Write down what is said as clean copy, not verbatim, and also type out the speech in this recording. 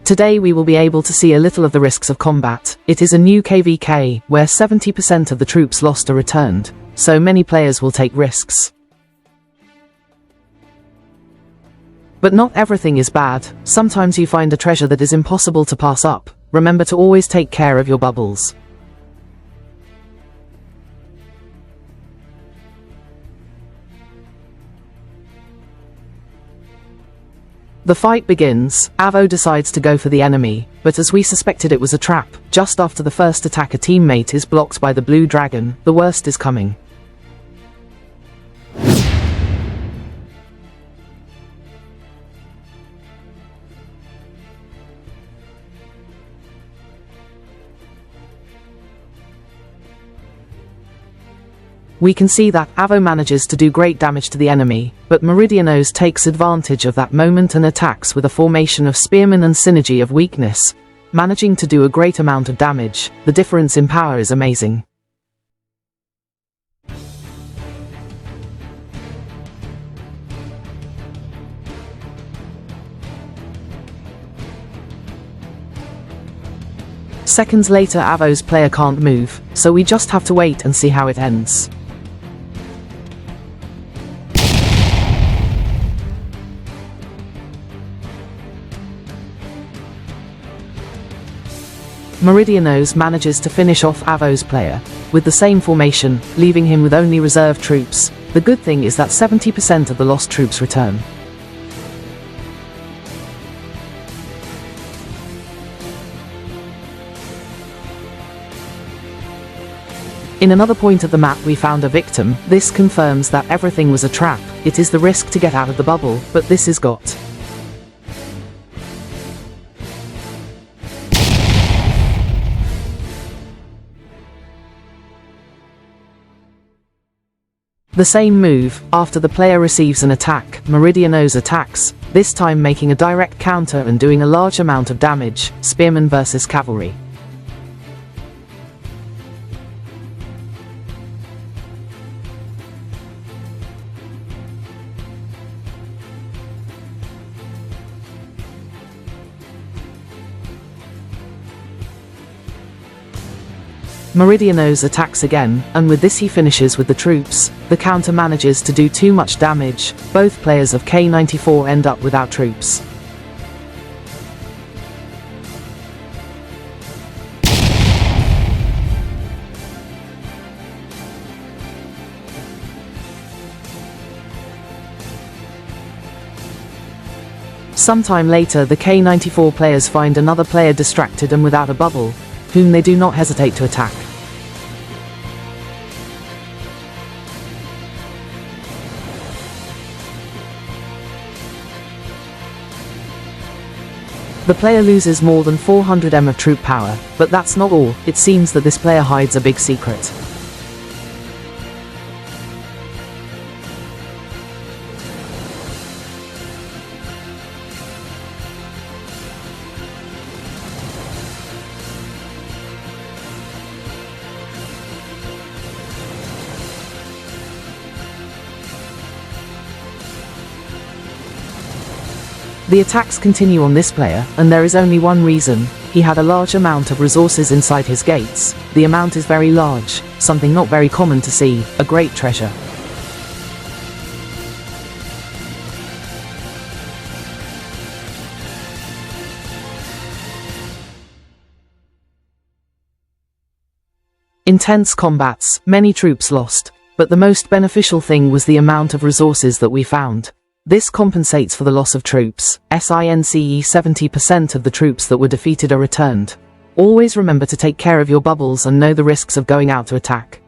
Today we will be able to see a little of the risks of combat. It is a new KvK, where 70% of the troops lost are returned, so many players will take risks. But not everything is bad. Sometimes you find a treasure that is impossible to pass up. Remember to always take care of your bubbles. The fight begins. Avo decides to go for the enemy, but as we suspected, it was a trap. Just after the first attack, a teammate is blocked by the blue dragon. The worst is coming. We can see that Avo manages to do great damage to the enemy, but Meridianos takes advantage of that moment and attacks with a formation of spearmen and synergy of weakness, managing to do a great amount of damage. The difference in power is amazing. Seconds later, Avo's player can't move, so we just have to wait and see how it ends. Meridianos manages to finish off Avo's player with the same formation, leaving him with only reserve troops. The good thing is that 70% of the lost troops return. In another point of the map we found a victim. This confirms that everything was a trap. It is the risk to get out of the bubble, but this is got. The same move. After the player receives an attack, Meridianos attacks, this time making a direct counter and doing a large amount of damage. Spearmen versus cavalry. Meridianos attacks again, and with this he finishes with the troops. The counter manages to do too much damage. Both players of K94 end up without troops. Sometime later, the K94 players find another player distracted and without a bubble, whom they do not hesitate to attack. The player loses more than 400 of troop power, but that's not all. It seems that this player hides a big secret. The attacks continue on this player, and there is only one reason. He had a large amount of resources inside his gates. The amount is very large, something not very common to see, a great treasure. Intense combats, many troops lost, but the most beneficial thing was the amount of resources that we found. This compensates for the loss of troops. Since 70% of the troops that were defeated are returned. Always remember to take care of your bubbles and know the risks of going out to attack.